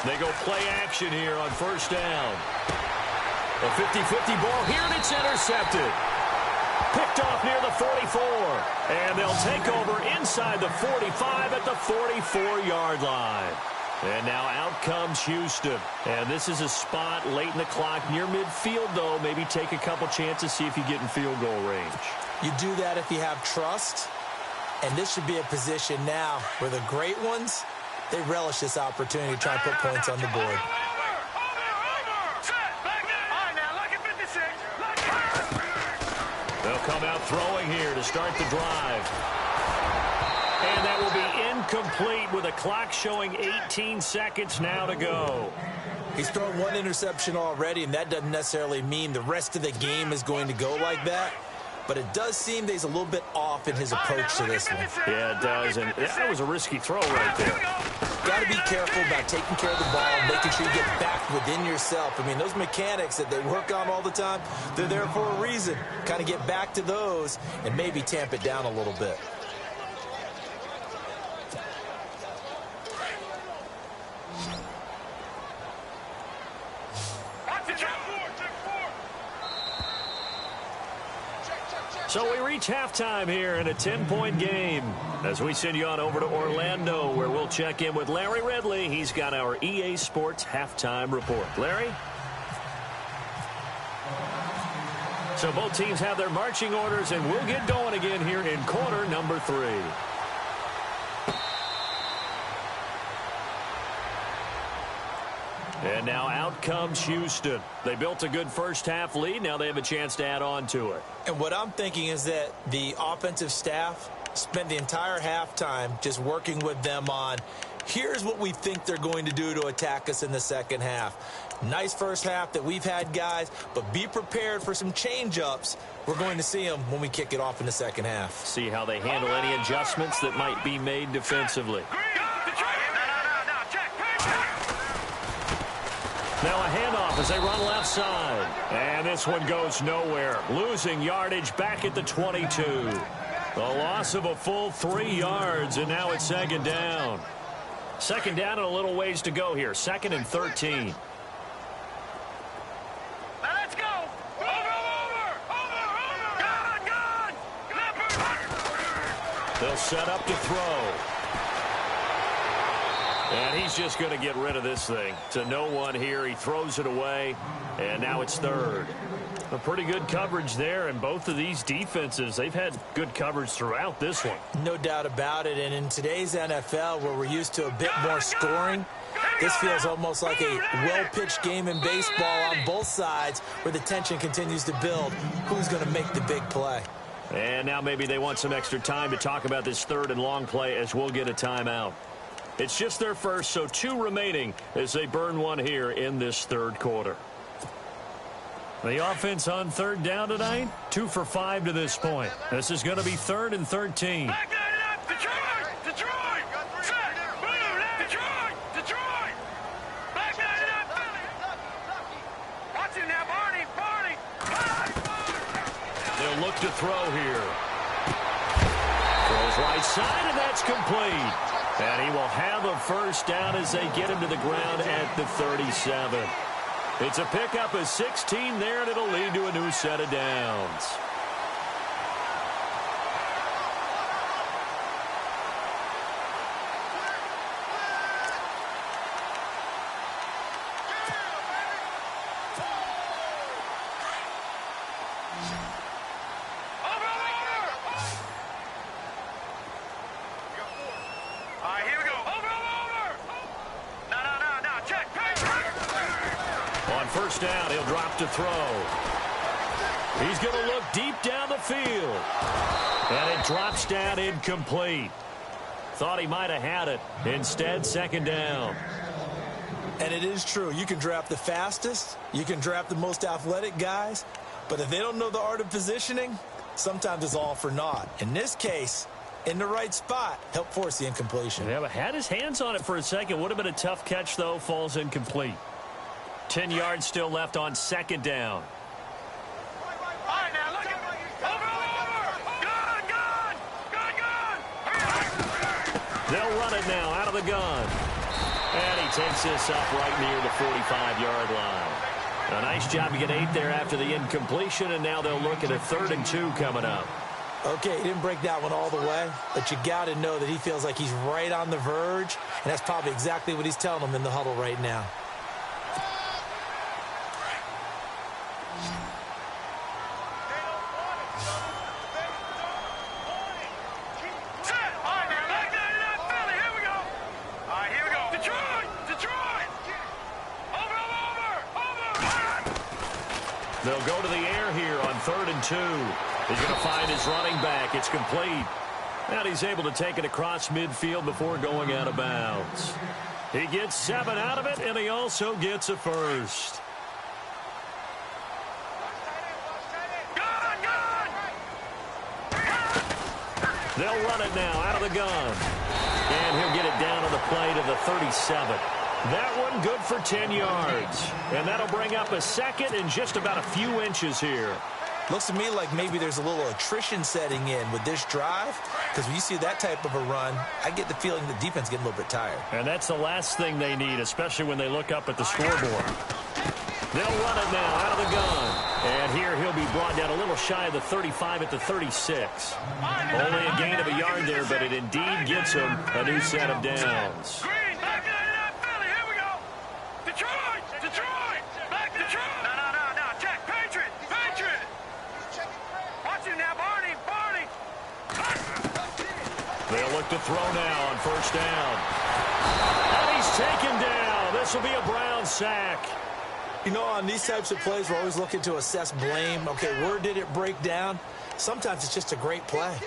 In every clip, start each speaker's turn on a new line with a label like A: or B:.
A: They go play action here on first down. A 50-50 ball here, and it's intercepted. Picked off near the 44. And they'll take over inside the 45 at the 44-yard line. And now out comes Houston. And this is a spot late in the clock near midfield, though. Maybe take a couple chances, see if you get in field goal range.
B: You do that if you have trust. And this should be a position now where the great ones, they relish this opportunity to try and put points on the board.
A: They'll come out throwing here to start the drive. And that will be incomplete with a clock showing 18 seconds now to go.
B: He's thrown one interception already, and that doesn't necessarily mean the rest of the game is going to go like that. But it does seem that he's a little bit off in his approach to this one.
A: Yeah, it does, and that was a risky throw right there.
B: Got to be careful about taking care of the ball, making sure you get back within yourself. I mean, those mechanics that they work on all the time, they're there for a reason. Kind of get back to those and maybe tamp it down a little bit.
A: So we reach halftime here in a 10-point game as we send you on over to Orlando, where we'll check in with Larry Ridley. He's got our EA Sports halftime report. Larry? So both teams have their marching orders, and we'll get going again here in quarter number 3. And now out comes Houston. They built a good first-half lead. Now they have a chance to add on to it.
B: And what I'm thinking is that the offensive staff spent the entire halftime just working with them on, here's what we think they're going to do to attack us in the second half. Nice first half that we've had, guys, but be prepared for some change-ups. We're going to see them when we kick it off in the second half.
A: See how they handle any adjustments that might be made defensively. Now a handoff as they run left side. And this one goes nowhere. Losing yardage back at the 22. The loss of a full 3 yards, and now it's second down. Second down and a little ways to go here. 2nd and 13.
C: Let's go. Over.
A: They'll set up to throw. And he's just going to get rid of this thing. To no one here. He throws it away. And now it's 3rd. A pretty good coverage there. And both of these defenses, they've had good coverage throughout this one.
B: No doubt about it. And in today's NFL, where we're used to a bit more scoring, this feels almost like a well-pitched game in baseball on both sides, where the tension continues to build. Who's going to make the big play?
A: And now maybe they want some extra time to talk about this 3rd and long play, as we'll get a timeout. It's just their first, so 2 remaining as they burn one here in this 3rd quarter. The offense on 3rd down tonight, 2 for 5 to this point. This is going to be 3rd and 13.
C: Back that up. Detroit. Set. Move. Detroit. Back that up. Watch him now, Barney.
A: They'll look to throw here. Throws right side, and that's complete. And he will have a first down as they get him to the ground at the 37. It's a pickup of 16 there, and it'll lead to a new set of downs. First down, he'll drop to throw. He's going to look deep down the field. And it drops down incomplete. Thought he might have had it. Instead, 2nd down.
B: And it is true. You can draft the fastest. You can draft the most athletic guys. But if they don't know the art of positioning, sometimes it's all for naught. In this case, in the right spot, help force the incompletion.
A: Yeah, but had his hands on it for a second. Would have been a tough catch, though. Falls incomplete. 10 yards still left on 2nd down.
C: All right, now look at over. Gun.
A: They'll run it now out of the gun. And he takes this up right near the 45-yard line. A nice job to get 8 there after the incompletion, and now they'll look at a 3rd and 2 coming up.
B: Okay, he didn't break that one all the way, but you got to know that he feels like he's right on the verge, and that's probably exactly what he's telling them in the huddle right now.
A: They'll go to the air here on 3rd and 2. He's going to find his running back. It's complete. And he's able to take it across midfield before going out of bounds. He gets 7 out of it, and he also gets a first. They'll run it now out of the gun. And he'll get it down on the play to the 37. That one good for 10 yards. And that'll bring up a 2nd and just about a few inches here.
B: Looks to me like maybe there's a little attrition setting in with this drive, because when you see that type of a run, I get the feeling the defense getting a little bit tired.
A: And that's the last thing they need, especially when they look up at the scoreboard. They'll run it now out of the gun. And here he'll be brought down a little shy of the 35 at the 36. Only a gain of a yard there, but it indeed gets him a new set of downs. They'll look to throw now on 1st down. And he's taken down. This will be a Brown sack.
B: You know, on these types of plays, we're always looking to assess blame. Okay, where did it break down? Sometimes it's just a great play.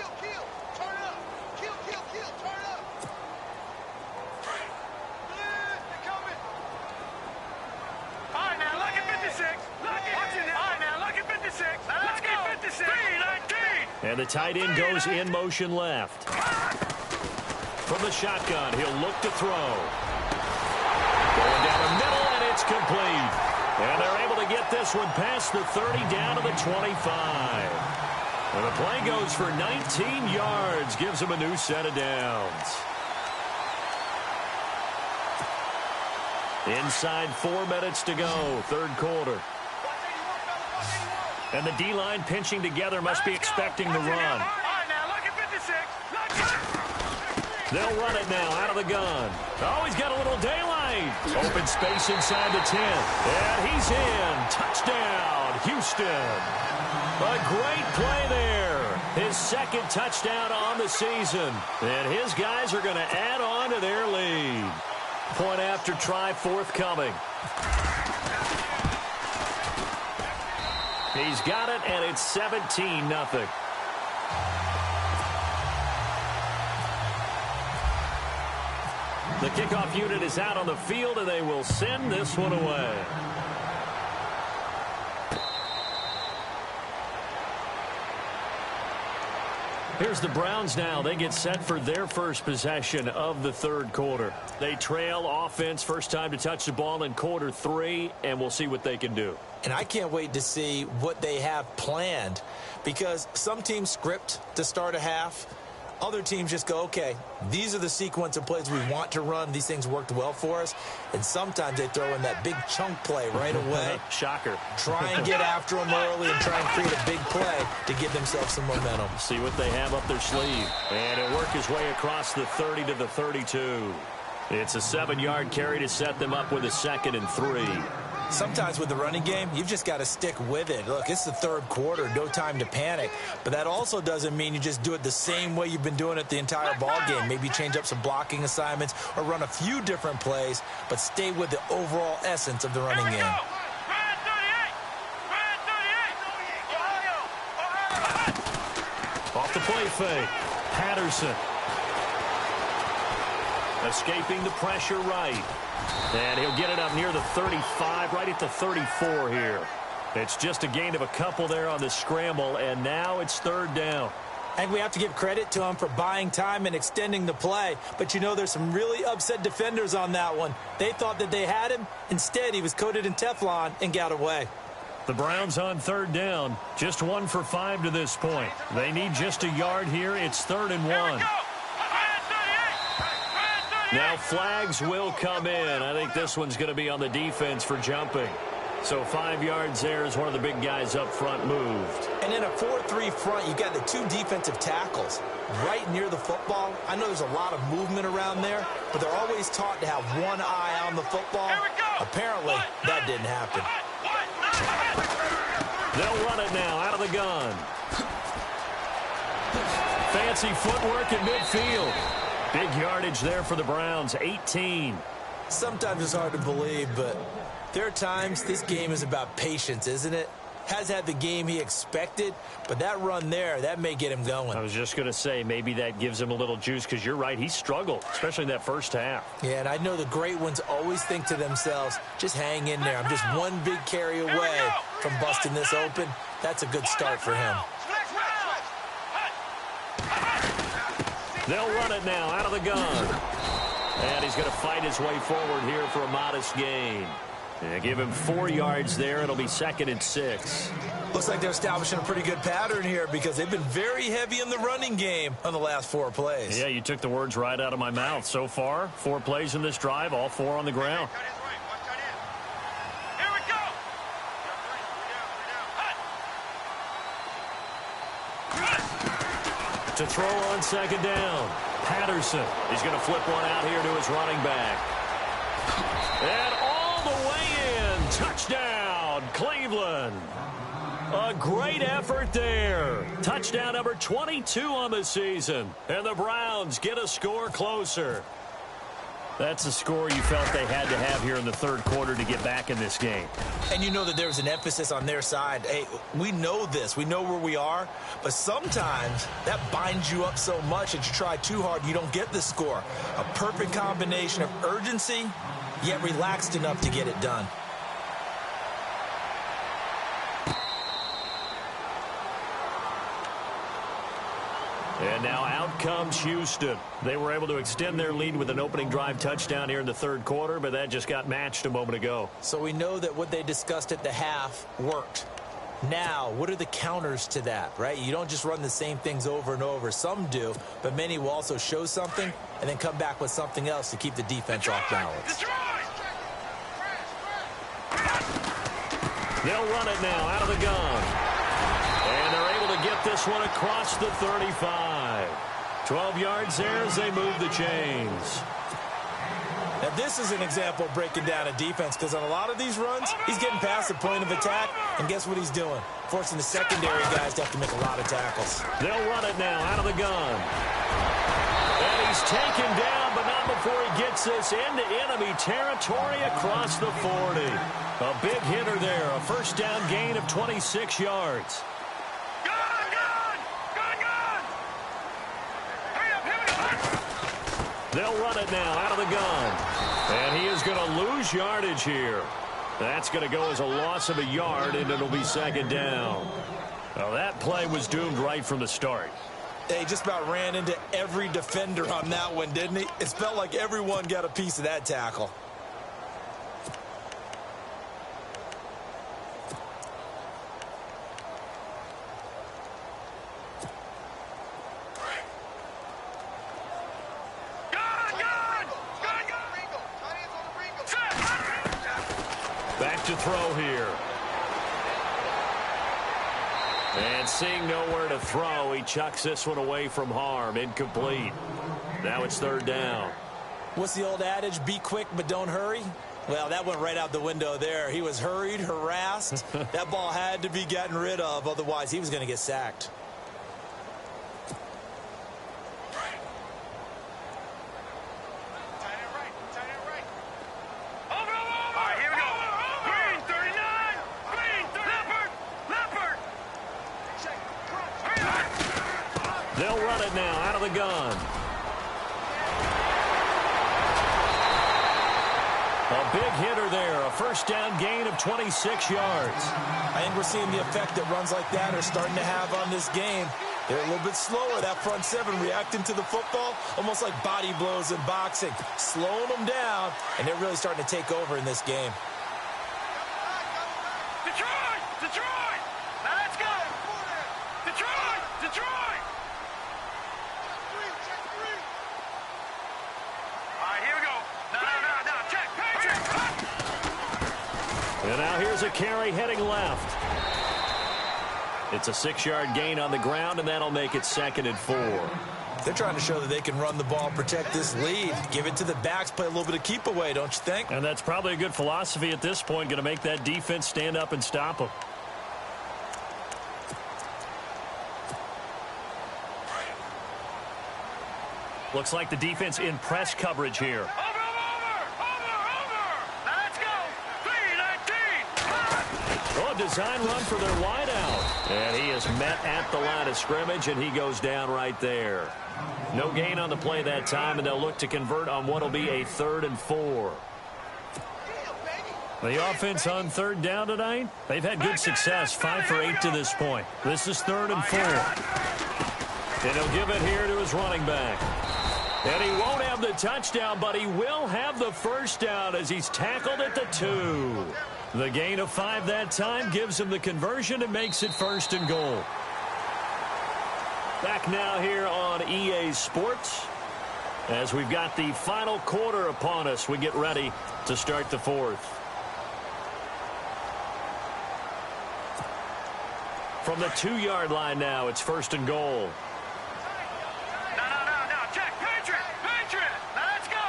A: And the tight end goes in motion left. From the shotgun, he'll look to throw. Going down the middle, and it's complete. And they're able to get this one past the 30 down to the 25. And the play goes for 19 yards, gives him a new set of downs. Inside 4 minutes to go, 3rd quarter. And the D-line pinching together must be expecting the run. They'll run it now out of the gun. Oh, he's got a little daylight. Open space inside the 10. And he's in. Touchdown, Houston. A great play there. His 2nd touchdown on the season. And his guys are going to add on to their lead. Point after try forthcoming. He's got it, and it's 17-0. The kickoff unit is out on the field, and they will send this one away. Here's the Browns now. They get set for their first possession of the 3rd quarter. They trail offense, first time to touch the ball in quarter 3, and we'll see what they can do.
B: And I can't wait to see what they have planned, because some teams script to start a half. Other teams just go, okay, these are the sequence of plays we want to run. These things worked well for us. And sometimes they throw in that big chunk play right away.
A: Shocker.
B: Try and get after them early and try and create a big play to give themselves some momentum.
A: See what they have up their sleeve. And it'll work his way across the 30 to the 32. It's a 7-yard carry to set them up with a 2nd and 3.
B: Sometimes with the running game, you've just got to stick with it. Look, it's the 3rd quarter, no time to panic. But that also doesn't mean you just do it the same way you've been doing it the entire ball game. Maybe change up some blocking assignments or run a few different plays, but stay with the overall essence of the running game.
A: Off the play fake, Patterson. Escaping the pressure right. And he'll get it up near the 35, right at the 34 here. It's just a gain of a couple there on the scramble, and now it's 3rd down.
B: I think we have to give credit to him for buying time and extending the play. But, you know, there's some really upset defenders on that one. They thought that they had him. Instead, he was coated in Teflon and got away.
A: The Browns on 3rd down. Just 1 for 5 to this point. They need just a yard here. It's 3rd and 1. Now flags will come in. I think this one's going to be on the defense for jumping. So 5 yards there as one of the big guys up front moved.
B: And in a 4-3 front, you got the 2 defensive tackles right near the football. I know there's a lot of movement around there, but they're always taught to have one eye on the football. Apparently, that didn't happen.
A: They'll run it now out of the gun. Fancy footwork in midfield. Big yardage there for the Browns, 18.
B: Sometimes it's hard to believe, but there are times this game is about patience, isn't it? Has had the game he expected, but that run there, that may get him going.
A: I was just going to say, maybe that gives him a little juice, because you're right, he struggled, especially in that first half.
B: Yeah, and I know the great ones always think to themselves, just hang in there. I'm just one big carry away from busting this open. That's a good start for him.
A: They'll run it now out of the gun. And he's going to fight his way forward here for a modest gain. And give him 4 yards there. It'll be 2nd and 6.
B: Looks like they're establishing a pretty good pattern here because they've been very heavy in the running game on the last 4 plays.
A: Yeah, you took the words right out of my mouth. So far, 4 plays in this drive, all 4 on the ground.
C: Here we go.
A: To throw on 2nd down. Patterson. He's going to flip one out here to his running back. And all the way in. Touchdown, Cleveland. A great effort there. Touchdown number 22 on the season. And the Browns get a score closer. That's a score you felt they had to have here in the 3rd quarter to get back in this game.
B: And you know that there's an emphasis on their side. Hey, we know this. We know where we are. But sometimes that binds you up so much that you try too hard, you don't get the score. A perfect combination of urgency, yet relaxed enough to get it done.
A: And now out comes Houston. They were able to extend their lead with an opening drive touchdown here in the 3rd quarter, but that just got matched a moment ago.
B: So we know that what they discussed at the half worked. Now, what are the counters to that, right? You don't just run the same things over and over. Some do, but many will also show something and then come back with something else to keep the defense off balance.
A: They'll run it now out of the gun. And they're able to get this one across the 35. 12 yards there as they move the chains.
B: Now, this is an example of breaking down a defense because on a lot of these runs, he's getting past the point of attack, and guess what he's doing? Forcing the secondary guys to have to make a lot of tackles.
A: They'll run it now out of the gun. And he's taken down, but not before he gets this into enemy territory across the 40. A big hitter there, a 1st down gain of 26 yards. They'll run it now out of the gun. And he is going to lose yardage here. That's going to go as a loss of a yard, and it'll be 2nd down. Well, that play was doomed right from the start.
B: They just about ran into every defender on that one, didn't he? It felt like everyone got a piece of that tackle.
A: Back to throw here. And seeing nowhere to throw, he chucks this one away from harm. Incomplete. Now it's 3rd down.
B: What's the old adage? Be quick, but don't hurry. Well, that went right out the window there. He was hurried, harassed. That ball had to be gotten rid of. Otherwise, he was going to get sacked.
A: They'll run it now out of the gun. A big hitter there, a 1st down gain of 26 yards.
B: I think we're seeing the effect that runs like that are starting to have on this game. They're a little bit slower, that front 7, reacting to the football, almost like body blows in boxing, slowing them down, and they're really starting to take over in this game.
C: Detroit! Detroit! Now let's go! Detroit! Detroit! All right,
A: here's a carry heading left. It's a 6-yard gain on the ground, and that'll make it 2nd and 4.
B: They're trying to show that they can run the ball, protect this lead, give it to the backs, play a little bit of keep away, don't you think?
A: And that's probably a good philosophy at this point, going to make that defense stand up and stop them. Looks like the defense in press coverage here.
C: Over. Let's go. 3-19.
A: Oh, design run for their wideout. And he is met at the line of scrimmage, and he goes down right there. No gain on the play that time, and they'll look to convert on what will be a 3rd and 4. The offense on 3rd down tonight, they've had good success, 5 for 8 to this point. This is 3rd and 4. And he'll give it here to his running back. And he won't have the touchdown, but he will have the first down as he's tackled at the 2. The gain of 5 that time gives him the conversion and makes it 1st and goal. Back now here on EA Sports as we've got the final quarter upon us. We get ready to start the 4th. From the 2-yard line now, it's 1st and goal.
C: No. Check. Patriot. Let's go.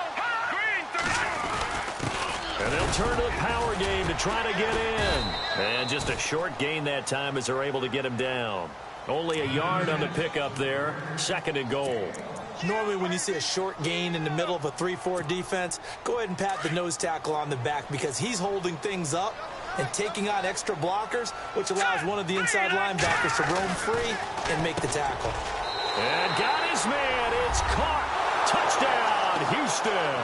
C: Green 30.
A: And they'll turn to the power game to try to get in. And just a short gain that time as they're able to get him down. Only a yard on the pickup there. 2nd and goal.
B: Normally when you see a short gain in the middle of a 3-4 defense, go ahead and pat the nose tackle on the back because he's holding things up and taking on extra blockers, which allows one of the inside linebackers to roam free and make the tackle.
A: And got his man. It's caught. Touchdown, Houston.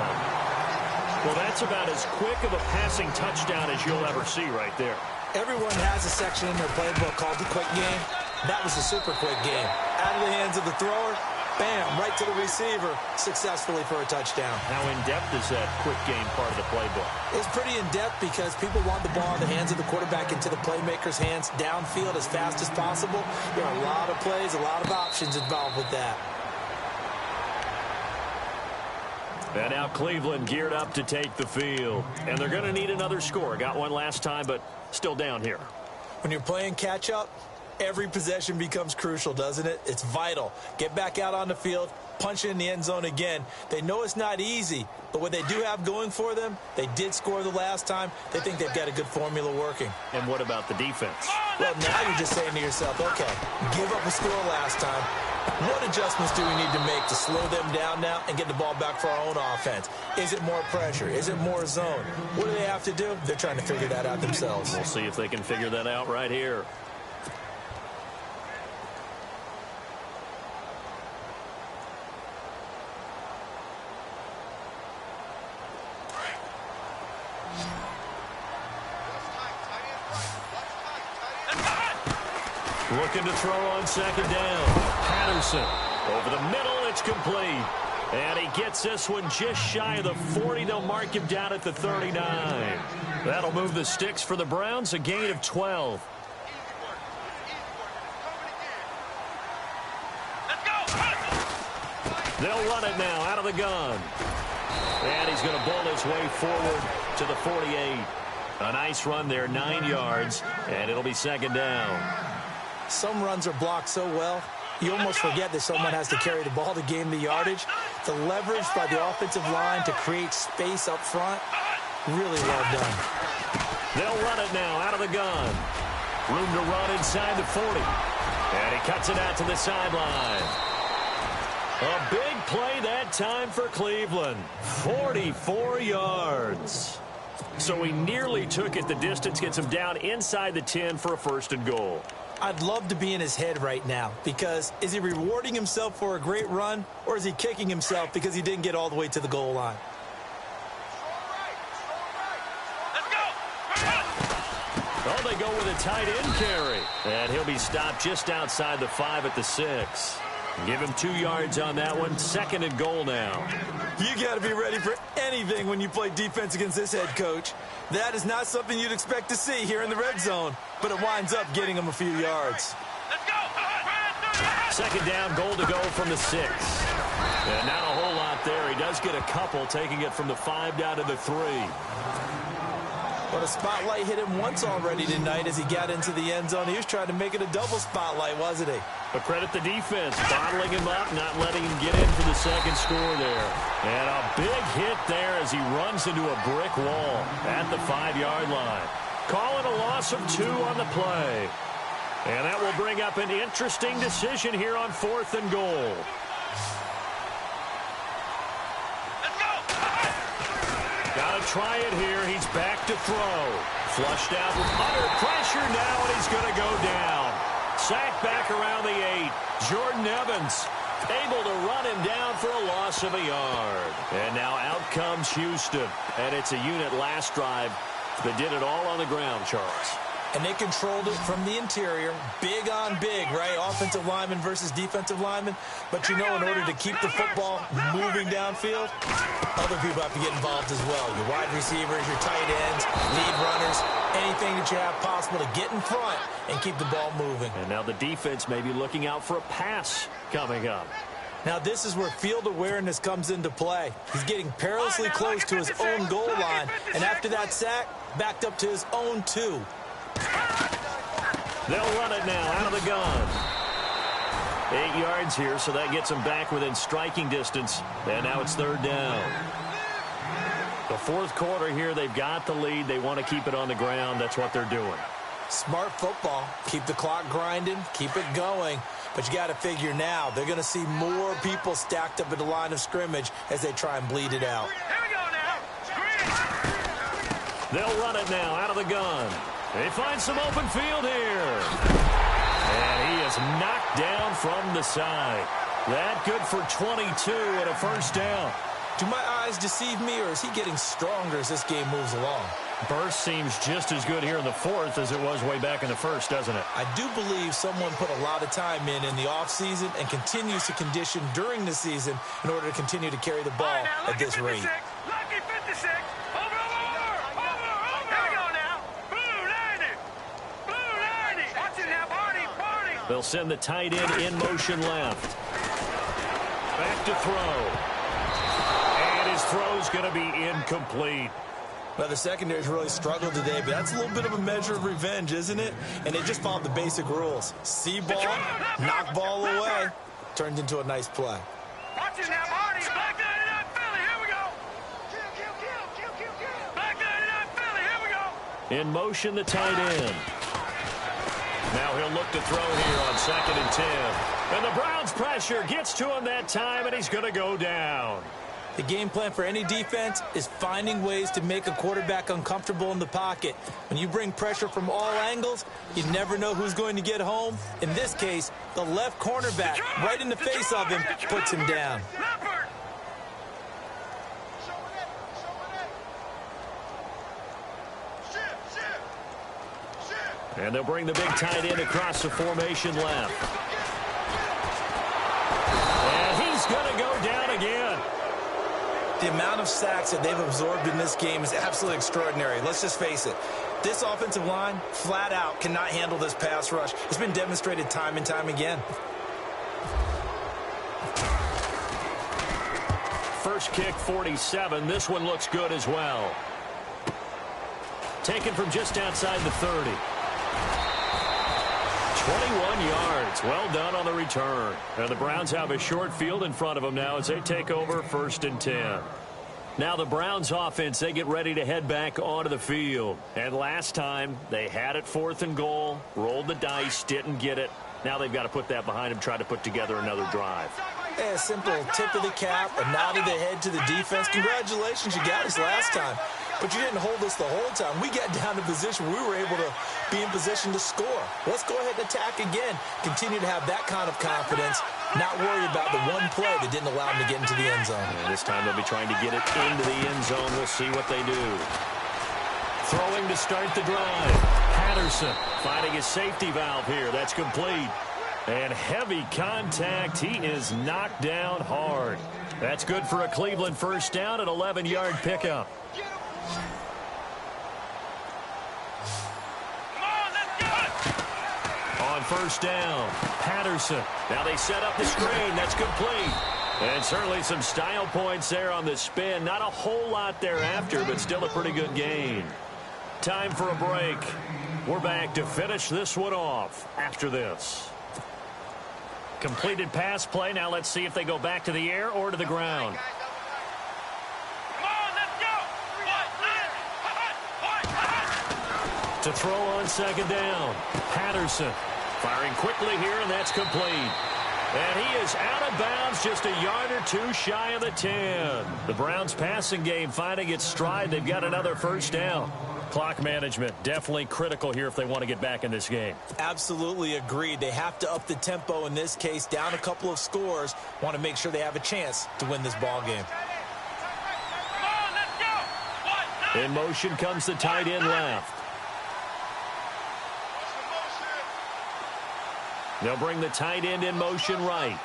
A: Well, that's about as quick of a passing touchdown as you'll ever see right there.
B: Everyone has a section in their playbook called the quick game. That was a super quick game. Out of the hands of the thrower, bam, right to the receiver, successfully for a touchdown.
A: How in-depth is that quick game part of the playbook?
B: It's pretty in-depth because people want the ball in the hands of the quarterback into the playmaker's hands downfield as fast as possible. There are a lot of plays, a lot of options involved with that.
A: And now Cleveland geared up to take the field. And they're going to need another score. Got one last time, but still down here.
B: When you're playing catch-up, every possession becomes crucial, doesn't it? It's vital. Get back out on the field, punch it in the end zone again. They know it's not easy, but what they do have going for them, they did score the last time. They think they've got a good formula working.
A: And what about the defense?
B: Well, now you're just saying to yourself, okay, give up a score last time. What adjustments do we need to make to slow them down now and get the ball back for our own offense? Is it more pressure? Is it more zone? What do they have to do? They're trying to figure that out themselves.
A: We'll see if they can figure that out right here. Looking to throw on 2nd down. Patterson over the middle. It's complete. And he gets this one just shy of the 40. They'll mark him down at the 39. That'll move the sticks for the Browns. A gain of 12. They'll run it now out of the gun. And he's going to bowl his way forward to the 48. A nice run there, 9 yards. And it'll be 2nd down.
B: Some runs are blocked so well, you almost forget that someone has to carry the ball to gain the yardage. The leverage by the offensive line to create space up front, really well done.
A: They'll run it now out of the gun. Room to run inside the 40. And he cuts it out to the sideline. A big play that time for Cleveland. 44 yards. So he nearly took it the distance, gets him down inside the 10 for a 1st and goal.
B: I'd love to be in his head right now because is he rewarding himself for a great run or is he kicking himself because he didn't get all the way to the goal line?
C: Let's go.
A: Oh, they go with a tight end carry. And he'll be stopped just outside the 5 at the 6. Give him 2 yards on that one. 2nd and goal now.
B: You got to be ready for anything when you play defense against this head coach. That is not something you'd expect to see here in the red zone, but it winds up getting him a few yards.
C: Let's go.
A: 2nd down, goal to go from the 6. And not a whole lot there. He does get a couple, taking it from the 5 down to the 3.
B: Well, the spotlight hit him once already tonight as he got into the end zone. He was trying to make it a double spotlight, wasn't he?
A: But credit the defense, bottling him up, not letting him get in for the second score there. And a big hit there as he runs into a brick wall at the 5-yard line. Calling a loss of 2 on the play. And that will bring up an interesting decision here on 4th and goal. Got to try it here. He's back to throw. Flushed out under pressure now, and he's going to go down. Sacked back around the 8. Jordan Evans able to run him down for a loss of a yard. And now out comes Houston. And it's a unit last drive that did it all on the ground, Charles.
B: And they controlled it from the interior. Big on big, right? Offensive lineman versus defensive lineman. But you know, in order to keep the football moving downfield, other people have to get involved as well. Your wide receivers, your tight ends, lead runners, anything that you have possible to get in front and keep the ball moving.
A: And now the defense may be looking out for a pass coming up.
B: Now this is where field awareness comes into play. He's getting perilously close to his own goal line. And after that sack, backed up to his own 2.
A: They'll run it now out of the gun. 8 yards here, so that gets them back within striking distance. And now it's 3rd down. The 4th quarter here, they've got the lead. They want to keep it on the ground. That's what they're doing.
B: Smart football. Keep the clock grinding. Keep it going. But you got to figure now, they're going to see more people stacked up at the line of scrimmage as they try and bleed it out.
C: Here we go now.
A: They'll run it now out of the gun. They find some open field here. And he is knocked down from the side. That good for 22 and a 1st down.
B: Do my eyes deceive me, or is he getting stronger as this game moves along?
A: Burst seems just as good here in the 4th as it was way back in the 1st, doesn't it?
B: I do believe someone put a lot of time in the offseason and continues to condition during the season in order to continue to carry the ball at this rate.
C: Lucky 56. Over. Here we go now. Blue 90. Blue 90. Watch it now. Party.
A: They'll send the tight end in motion left. Back to throw. And his throw's going to be incomplete.
B: Well, the secondary's really struggled today, but that's a little bit of a measure of revenge, isn't it? And they just followed the basic rules. See ball, knock ball away. Turned into a nice play.
C: Watch it now, Party. Black 99 Philly. Here we go. Black 99 Philly. Here we go.
A: In motion, the tight end. Now he'll look to throw here on 2nd and 10. And the Browns' pressure gets to him that time, and he's going to go down.
B: The game plan for any defense is finding ways to make a quarterback uncomfortable in the pocket. When you bring pressure from all angles, you never know who's going to get home. In this case, the left cornerback, right in the face of him, puts him down.
A: And they'll bring the big tight end across the formation left. And he's going to go down again.
B: The amount of sacks that they've absorbed in this game is absolutely extraordinary. Let's just face it. This offensive line, flat out, cannot handle this pass rush. It's been demonstrated time and time again.
A: First kick, 47. This one looks good as well. Taken from just outside the 30. 21 yards. Well done on the return. And the Browns have a short field in front of them now as they take over 1st and 10. Now the Browns offense, they get ready to head back onto the field. And last time, they had it 4th and goal, rolled the dice, didn't get it. Now they've got to put that behind them, try to put together another drive.
B: A simple tip of the cap, a nod of the head to the defense. Congratulations, you got us last time. But you didn't hold us the whole time. We got down to position where we were able to be in position to score. Let's go ahead and attack again. Continue to have that kind of confidence. Not worry about the one play that didn't allow them to get into the end zone.
A: And this time they'll be trying to get it into the end zone. We'll see what they do. Throwing to start the drive. Patterson finding his safety valve here. That's complete. And heavy contact. He is knocked down hard. That's good for a Cleveland 1st down, an 11-yard pickup. On 1st down, Patterson. Now they set up the screen. That's complete. And certainly some style points there on the spin. Not a whole lot thereafter, but still a pretty good gain. time for a break. We're back to finish this one off after this. Completed pass play. Now let's see if they go back to the air or to the ground.
C: Come on, let's go.
A: To throw on second down. Patterson firing quickly here, and that's complete. And he is out of bounds, just a yard or two shy of the 10. The Browns passing game finding its stride. They've got another first down. Clock management definitely critical here if they want to get back in this game.
B: Absolutely agreed. They have to up the tempo in this case, down a couple of scores. Want to make sure they have a chance to win this ball game.
C: Come on, let's go.
A: In motion comes the tight end left. They'll bring the tight end in motion right.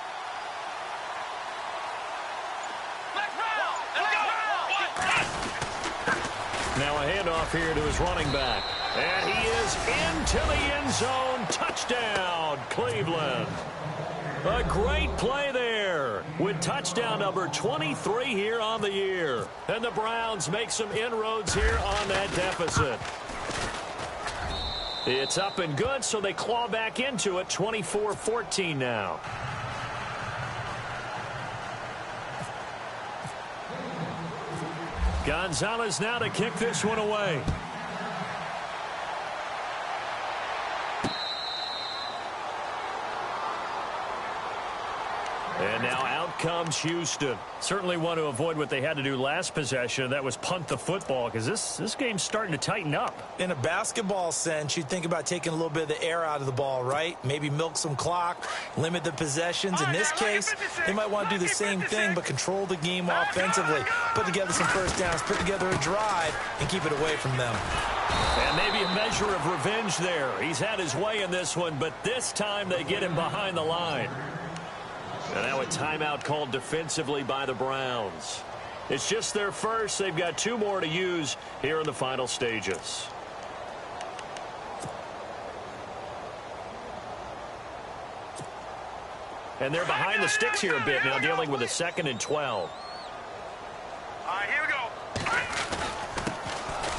A: Now a handoff here to his running back. And he is into the end zone. Touchdown, Cleveland. A great play there with touchdown number 23 here on the year. And the Browns make some inroads here on that deficit. It's up and good, so they claw back into it, 24-14 now. Gonzalez now to kick this one away. And now out comes Houston. Certainly want to avoid what they had to do last possession. That was punt the football, because this game's starting to tighten up.
B: In a basketball sense, you'd think about taking a little bit of the air out of the ball, right? Maybe milk some clock, limit the possessions. In this case, they might want to do the same thing, but control the game offensively. Put together some first downs, put together a drive, and keep it away from them.
A: And maybe a measure of revenge there. He's had his way in this one, but this time they get him behind the line. And now a timeout called defensively by the Browns. It's just their first. They've got two more to use here in the final stages. And they're behind the sticks here a bit now, dealing with a 2nd and 12.
C: All right, here we go.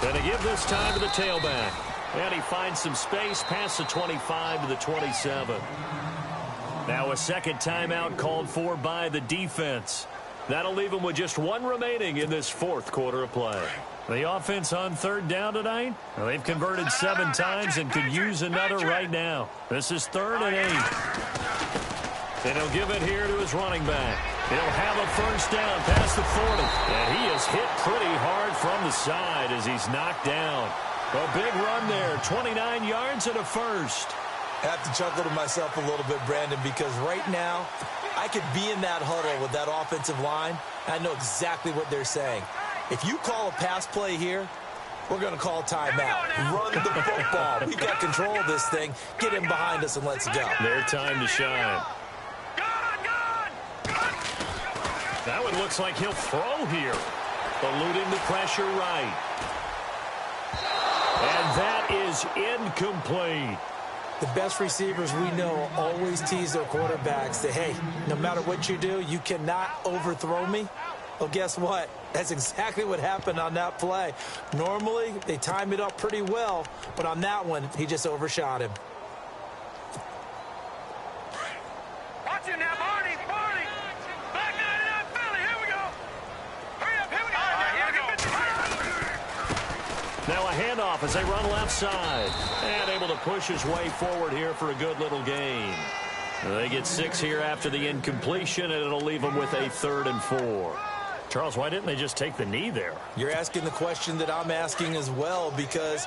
A: And they give this time to the tailback. And he finds some space past the 25 to the 27. Now a second timeout called for by the defense. That'll leave them with just one remaining in this fourth quarter of play. The offense on third down tonight, well, they've converted 7 times and could use another right now. This is 3rd and 8. And he'll give it here to his running back. He'll have a first down past the 40. And he is hit pretty hard from the side as he's knocked down. A big run there, 29 yards and a first.
B: I have to chuckle to myself a little bit, Brandon, because right now I could be in that huddle with that offensive line, and I know exactly what they're saying. If you call a pass play here, we're going to call timeout. Run the football. We've got control of this thing. Get him behind us and let's go.
A: Their time to shine. That one looks like he'll throw here. Eluding the pressure right. And that is incomplete.
B: The best receivers we know always tease their quarterbacks that, hey, no matter what you do, you cannot overthrow me. Well, guess what? That's exactly what happened on that play. Normally, they time it up pretty well, but on that one, he just overshot him.
C: Watch it now, Barney, Barney. Back 99 Philly, here we go. Hurry up, here we go. All right, here we go.
A: Now a handoff as they run left side. And able to push his way forward here for a good little gain. They get 6 here after the incompletion, and it'll leave them with a 3rd and 4. Charles, why didn't they just take the knee there?
B: You're asking the question that I'm asking as well, because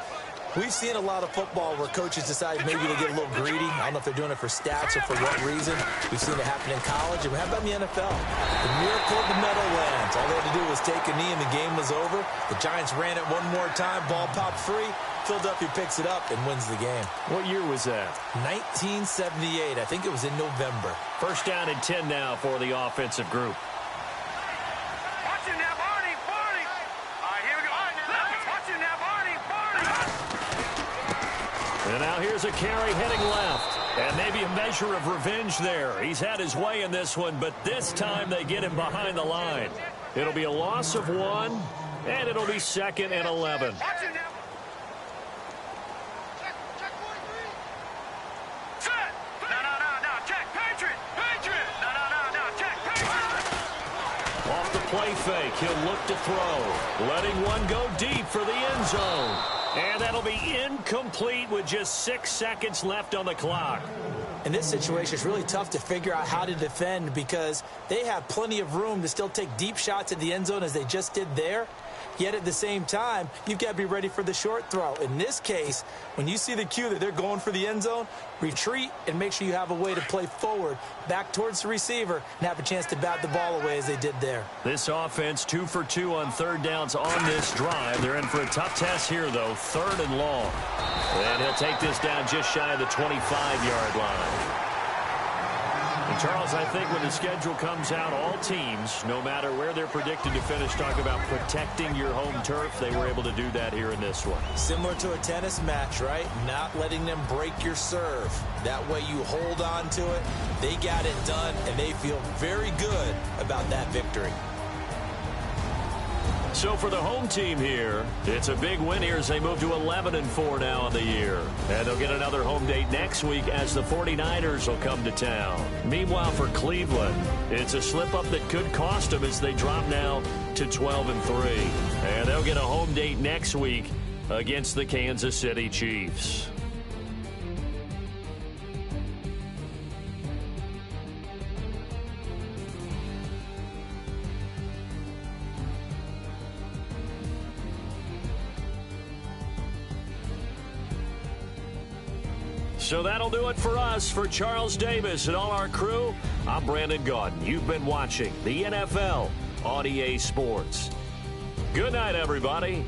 B: we've seen a lot of football where coaches decide maybe to get a little greedy. I don't know if they're doing it for stats or for what reason. We've seen it happen in college. And how about in the NFL? The miracle of the Meadowlands. All they had to do was take a knee and the game was over. The Giants ran it one more time. Ball popped free. Philadelphia picks it up and wins the game.
A: What year was that?
B: 1978. I think it was in November.
A: First down and 10 now for the offensive group.
C: Watch it now, Barney, Barney. All right, here we go. Watch it now, Barney, Barney.
A: And now here's a carry heading left. And maybe a measure of revenge there. He's had his way in this one, but this time they get him behind the line. It'll be a loss of 1, and it'll be 2nd and 11.
C: Watch it now.
A: play fake. He'll look to throw. Letting one go deep for the end zone. And that'll be incomplete with just 6 seconds left on the clock.
B: In this situation, it's really tough to figure out how to defend because they have plenty of room to still take deep shots at the end zone as they just did there. Yet at the same time, you've got to be ready for the short throw. In this case, when you see the cue that they're going for the end zone, retreat and make sure you have a way to play forward, back towards the receiver, and have a chance to bat the ball away as they did there.
A: This offense 2 for 2 on third downs on this drive. They're in for a tough test here, though, 3rd and long. And he'll take this down just shy of the 25-yard line. And Charles, I think when the schedule comes out, all teams, no matter where they're predicted to finish, talk about protecting your home turf. They were able to do that here in this one.
B: Similar to a tennis match, right? Not letting them break your serve. That way you hold on to it. They got it done, and they feel very good about that victory.
A: So for the home team here, it's a big win here as they move to 11-4 now on the year. And they'll get another home date next week as the 49ers will come to town. Meanwhile, for Cleveland, it's a slip-up that could cost them as they drop now to 12-3. And they'll get a home date next week against the Kansas City Chiefs. So that'll do it for us. For Charles Davis and all our crew, I'm Brandon Gaudin. You've been watching the NFL on EA Sports. Good night, everybody.